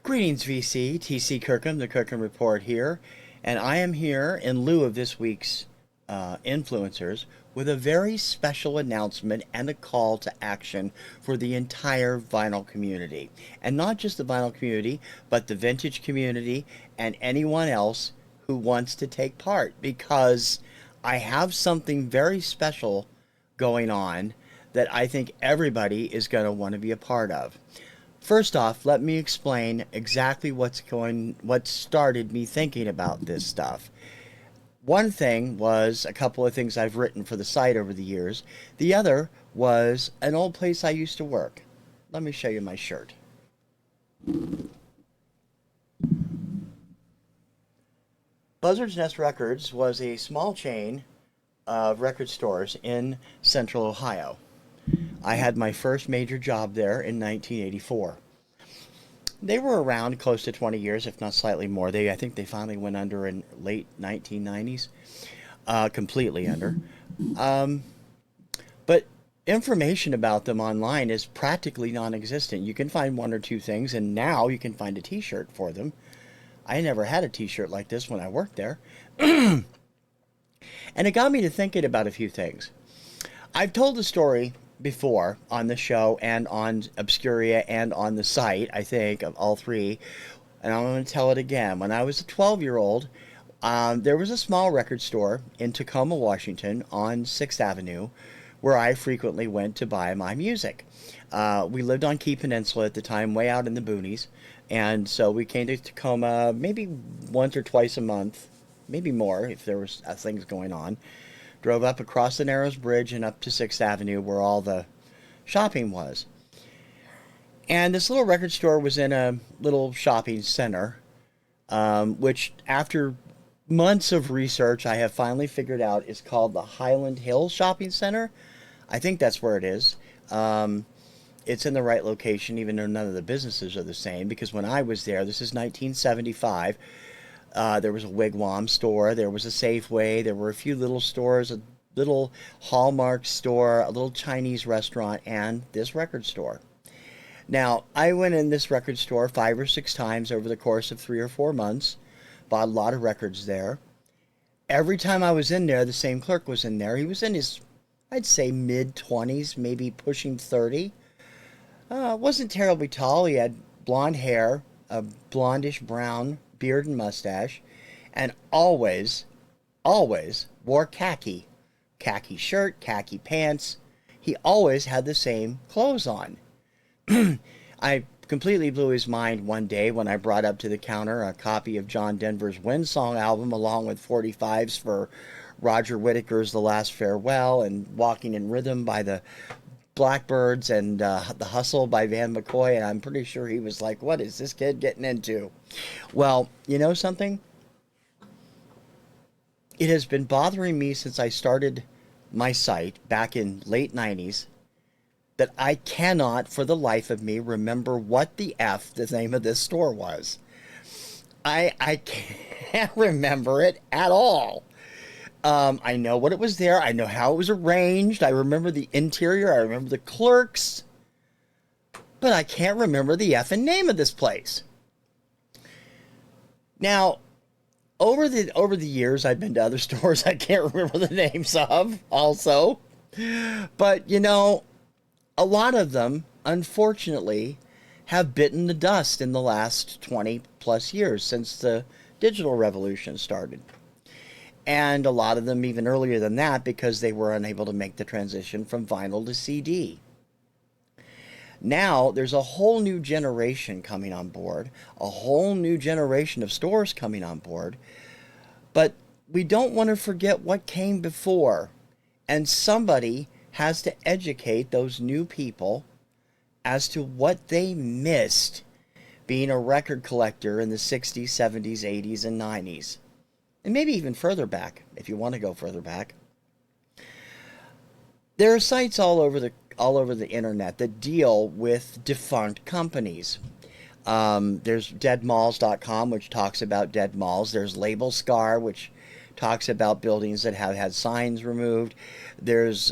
Greetings, VC. TC Kirkham, the Kirkham Report here, and I am here in lieu of this week's influencers with a very special announcement and a call to action for the entire vinyl community. And not just the vinyl community, but the vintage community and anyone else who wants to take part, because I have something very special going on that I think everybody is going to want to be a part of. First off, let me explain exactly what started me thinking about this stuff. One thing was a couple of things I've written for the site over the years. The other was an old place I used to work. Let me show you my shirt. Buzzard's Nest Records was a small chain of record stores in Central Ohio. I had my first major job there in 1984. They were around close to 20 years, if not slightly more. I think they finally went under in late 1990s, completely under. But information about them online is practically non-existent. You can find one or two things, and now you can find a t-shirt for them. I never had a t-shirt like this when I worked there. And it got me to thinking about a few things. I've told the story before on the show and on Obscuria and on the site, I think, of all three, and I'm going to tell it again. When I was a 12-year-old, there was a small record store in Tacoma, Washington on 6th Avenue where I frequently went to buy my music. We lived on Key Peninsula at the time, way out in the boonies, and so we came to Tacoma maybe once or twice a month, maybe more if there was things going on. Drove up across the Narrows Bridge and up to 6th Avenue where all the shopping was. And this little record store was in a little shopping center, which after months of research I have finally figured out is called the Highland Hills Shopping Center. I think that's where it is. It's in the right location, even though none of the businesses are the same, because when I was there, this is 1975, there was a Wigwam store, there was a Safeway, there were a few little stores, a little Hallmark store, a little Chinese restaurant, and this record store. Now, I went in this record store 5 or 6 times over the course of 3 or 4 months, bought a lot of records there. Every time I was in there, the same clerk was in there. He was in his, I'd say, mid-20s, maybe pushing 30. Wasn't terribly tall. He had blonde hair, a blondish brown beard and mustache, and always wore khaki shirt, khaki pants. He always had the same clothes on. I completely blew his mind one day when I brought up to the counter a copy of John Denver's Windsong album along with 45s for Roger Whittaker's The Last Farewell and Walking in Rhythm by the Blackbirds and The Hustle by Van McCoy, and I'm pretty sure he was like, what is this kid getting into? Well, you know something? It has been bothering me since I started my site back in late 90s that I cannot for the life of me remember what the name of this store was. I can't remember it at all. I know what it was there. I know how it was arranged. I remember the interior. I remember the clerks. But I can't remember the effing name of this place. Now, over the years, I've been to other stores I can't remember the names of also. But, you know, a lot of them, unfortunately, have bitten the dust in the last 20 plus years since the digital revolution started. And a lot of them even earlier than that because they were unable to make the transition from vinyl to CD. Now there's a whole new generation coming on board, a whole new generation of stores coming on board, but we don't want to forget what came before, and somebody has to educate those new people as to what they missed being a record collector in the 60s, 70s, 80s, and 90s. And maybe even further back, if you want to go further back. There are sites all over the internet that deal with defunct companies. There's deadmalls.com, which talks about dead malls. There's Label Scar, which talks about buildings that have had signs removed. There's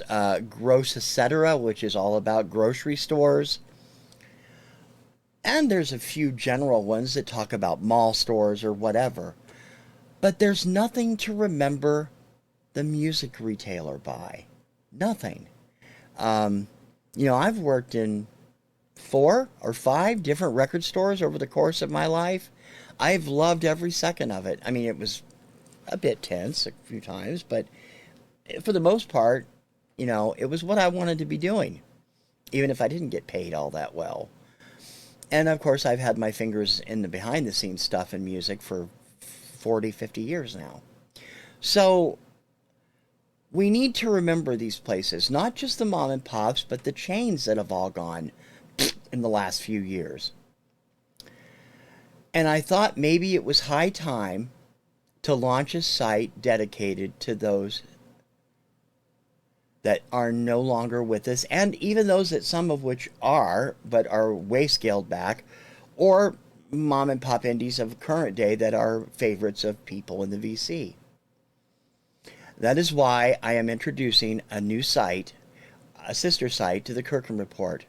Gross Etc., which is all about grocery stores. And there's a few general ones that talk about mall stores or whatever. But there's nothing to remember the music retailer by. Nothing. I've worked in 4 or 5 different record stores over the course of my life. I've loved every second of it. I mean, it was a bit tense a few times, but for the most part, it was what I wanted to be doing, even if I didn't get paid all that well. And of course, I've had my fingers in the behind the scenes stuff in music for 40, 50 years now. So we need to remember these places, not just the mom and pops, but the chains that have all gone in the last few years. And I thought maybe it was high time to launch a site dedicated to those that are no longer with us, and even those that some of which are, but are way scaled back, or mom and pop indies of current day that are favorites of people in the VC. That is why I am introducing a new site, a sister site to the Kirkham Report.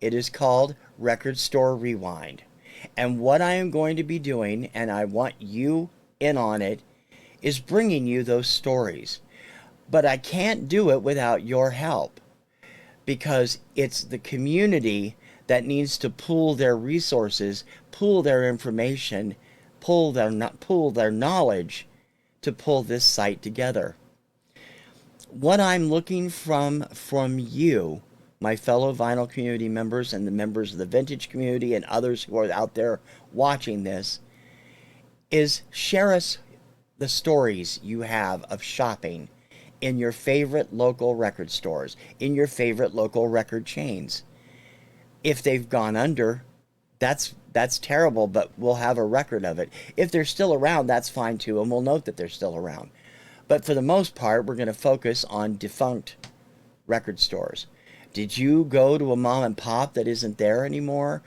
It is called Record Store Rewind. And what I am going to be doing, and I want you in on it, is bringing you those stories. But I can't do it without your help, because it's the community that needs to pool their resources, pool their information, pool their knowledge to pull this site together. What I'm looking from you, my fellow vinyl community members and the members of the vintage community and others who are out there watching this, is share us the stories you have of shopping in your favorite local record stores, in your favorite local record chains. If they've gone under, that's terrible, but we'll have a record of it. If they're still around, that's fine too, and we'll note that they're still around. But for the most part, we're going to focus on defunct record stores. Did you go to a mom and pop that isn't there anymore?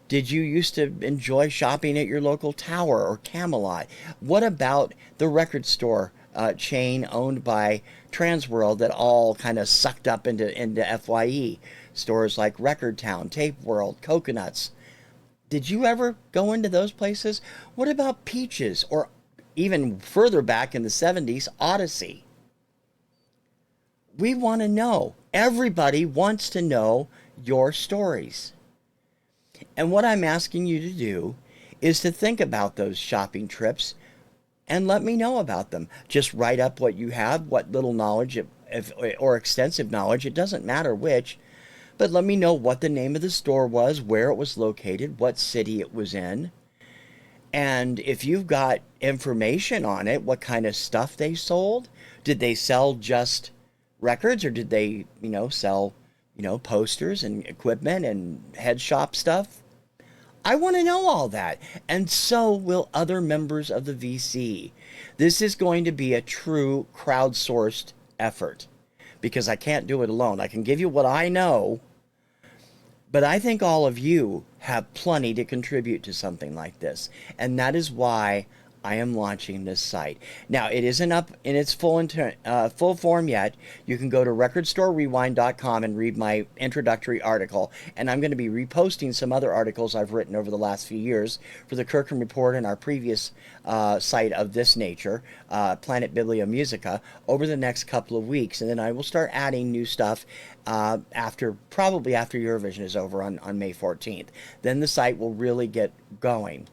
Did you used to enjoy shopping at your local Tower or Camelot? What about the record store chain owned by Transworld that all kind of sucked up into FYE? Stores like Record Town, Tape World, Coconuts. Did you ever go into those places? What about Peaches, or even further back in the 70s, Odyssey? We want to know. Everybody wants to know your stories. And what I'm asking you to do is to think about those shopping trips and let me know about them. Just write up what you have, what little knowledge or extensive knowledge, it doesn't matter which, but let me know what the name of the store was, where it was located, what city it was in. And if you've got information on it, what kind of stuff they sold. Did they sell just records, or did they, sell, posters and equipment and head shop stuff? I want to know all that, and so will other members of the VC. This is going to be a true crowdsourced effort, because I can't do it alone. I can give you what I know, but I think all of you have plenty to contribute to something like this, and that is why I am launching this site. Now, it isn't up in its full form yet. You can go to recordstorerewind.com and read my introductory article, and I'm going to be reposting some other articles I've written over the last few years for the Kirkham Report and our previous site of this nature, Planet Bibliomusica, over the next couple of weeks, and then I will start adding new stuff probably after Eurovision is over on May 14th. Then the site will really get going.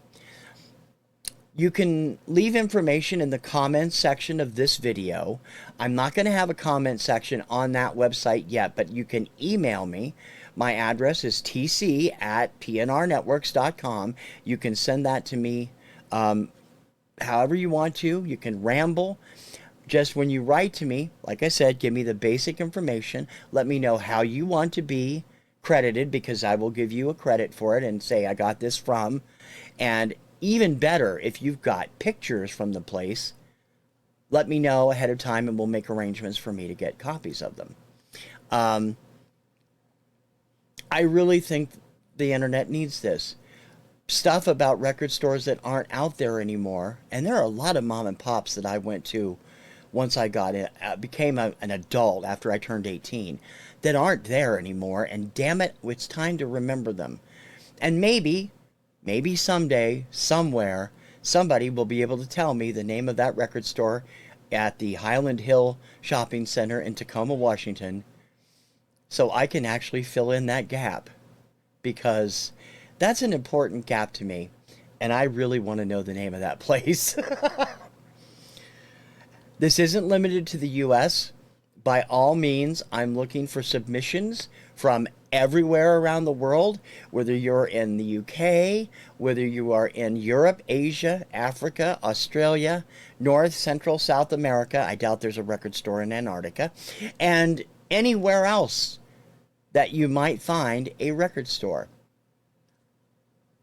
You can leave information in the comments section of this video. I'm not going to have a comment section on that website yet, but you can email me. My address is tc@pnrnetworks.com. You can send that to me however you want to. You can ramble. Just when you write to me, like I said, give me the basic information. Let me know how you want to be credited, because I will give you a credit for it and say I got this from. And even better, if you've got pictures from the place, let me know ahead of time and we'll make arrangements for me to get copies of them. I really think the internet needs this. stuff about record stores that aren't out there anymore. And there are a lot of mom and pops that I went to once I got in, became an adult after I turned 18 that aren't there anymore. And damn it, it's time to remember them. And maybe someday, somewhere, somebody will be able to tell me the name of that record store at the Highland Hill Shopping Center in Tacoma, Washington, so I can actually fill in that gap, because that's an important gap to me, and I really want to know the name of that place. This isn't limited to the US. By all means, I'm looking for submissions from everywhere around the world, whether you're in the UK, whether you are in Europe, Asia, Africa, Australia, North, Central, South America. I doubt there's a record store in Antarctica, and anywhere else that you might find a record store.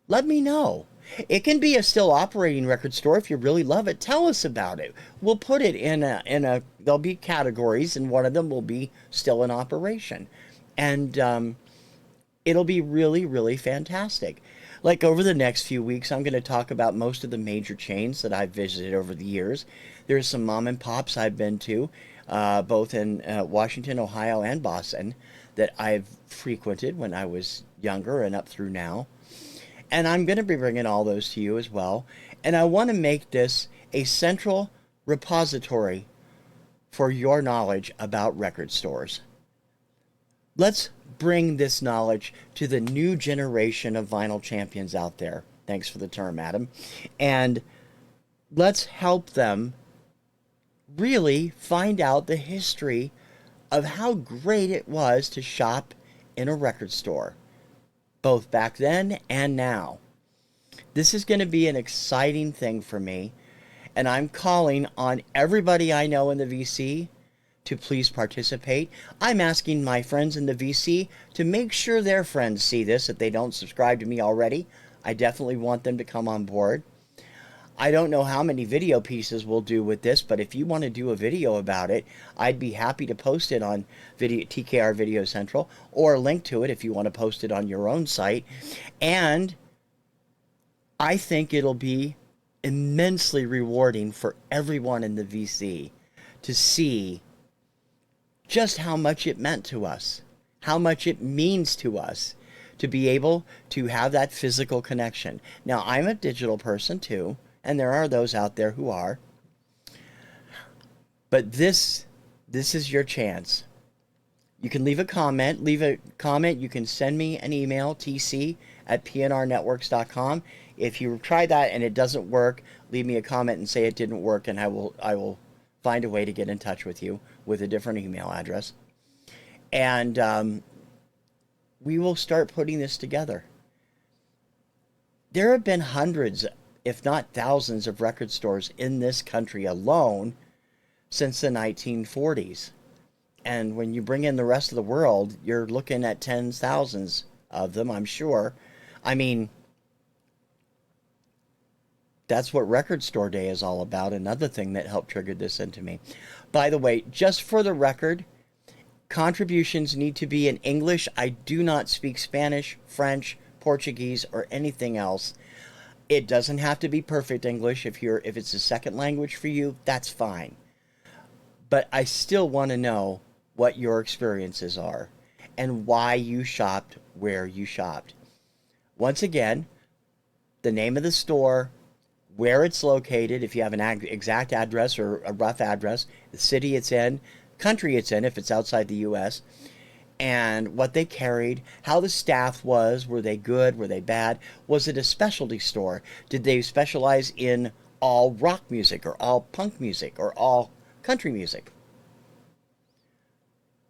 Let me know. It can be a still operating record store if you really love it. Tell us about it. We'll put it in a there'll be categories, and one of them will be still in operation. And it'll be really, really fantastic. Like over the next few weeks, I'm going to talk about most of the major chains that I've visited over the years. There's some mom and pops I've been to, both in Washington, Ohio, and Boston, that I've frequented when I was younger and up through now. And I'm going to be bringing all those to you as well. And I want to make this a central repository for your knowledge about record stores. Let's bring this knowledge to the new generation of vinyl champions out there. Thanks for the term, Adam. And let's help them really find out the history of how great it was to shop in a record store, both back then and now. This is going to be an exciting thing for me, and I'm calling on everybody I know in the VC to please participate. I'm asking my friends in the VC to make sure their friends see this if they don't subscribe to me already. I definitely want them to come on board. I don't know how many video pieces we'll do with this, but if you want to do a video about it, I'd be happy to post it on TKR Video Central, or link to it if you want to post it on your own site. And I think it'll be immensely rewarding for everyone in the VC to see just how much it meant to us, how much it means to us to be able to have that physical connection. Now, I'm a digital person too, and there are those out there who are. But this is your chance. You can leave a comment. You can send me an email, tc@pnrnetworks.com. If you try that and it doesn't work, leave me a comment and say it didn't work, and I will find a way to get in touch with you with a different email address. And we will start putting this together. There have been hundreds, if not thousands, of record stores in this country alone since the 1940s. And when you bring in the rest of the world, you're looking at tens, thousands of them, I'm sure. I mean, that's what Record Store Day is all about. Another thing that helped trigger this into me. By the way, just for the record, contributions need to be in English. I do not speak Spanish, French, Portuguese, or anything else. It doesn't have to be perfect English. If it's a second language for you, that's fine. But I still want to know what your experiences are and why you shopped where you shopped. Once again, the name of the store, where it's located, if you have an exact address or a rough address, the city it's in, country it's in if it's outside the U.S., and what they carried, how the staff was, were they good, were they bad, was it a specialty store, did they specialize in all rock music or all punk music or all country music.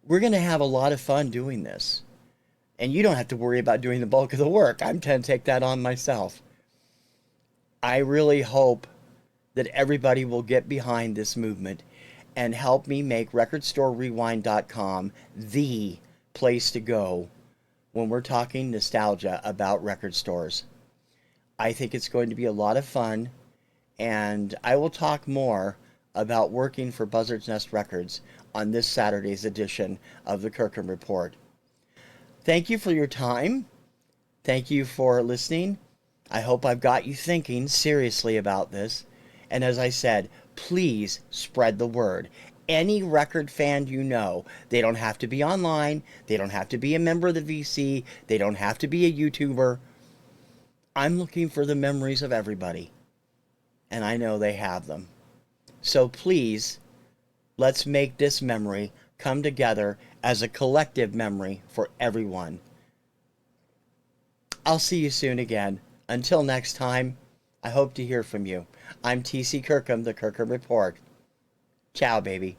We're going to have a lot of fun doing this, and you don't have to worry about doing the bulk of the work. I'm going to take that on myself. I really hope that everybody will get behind this movement and help me make recordstorerewind.com the place to go when we're talking nostalgia about record stores. I think it's going to be a lot of fun, and I will talk more about working for Buzzard's Nest Records on this Saturday's edition of the Kirkham Report. Thank you for your time. Thank you for listening. I hope I've got you thinking seriously about this. And as I said, please spread the word. Any record fan you know, they don't have to be online, they don't have to be a member of the VC, they don't have to be a YouTuber. I'm looking for the memories of everybody, and I know they have them. So please, let's make this memory come together as a collective memory for everyone. I'll see you soon again. Until next time, I hope to hear from you. I'm TC Kirkham, the Kirkham Report. Ciao, baby.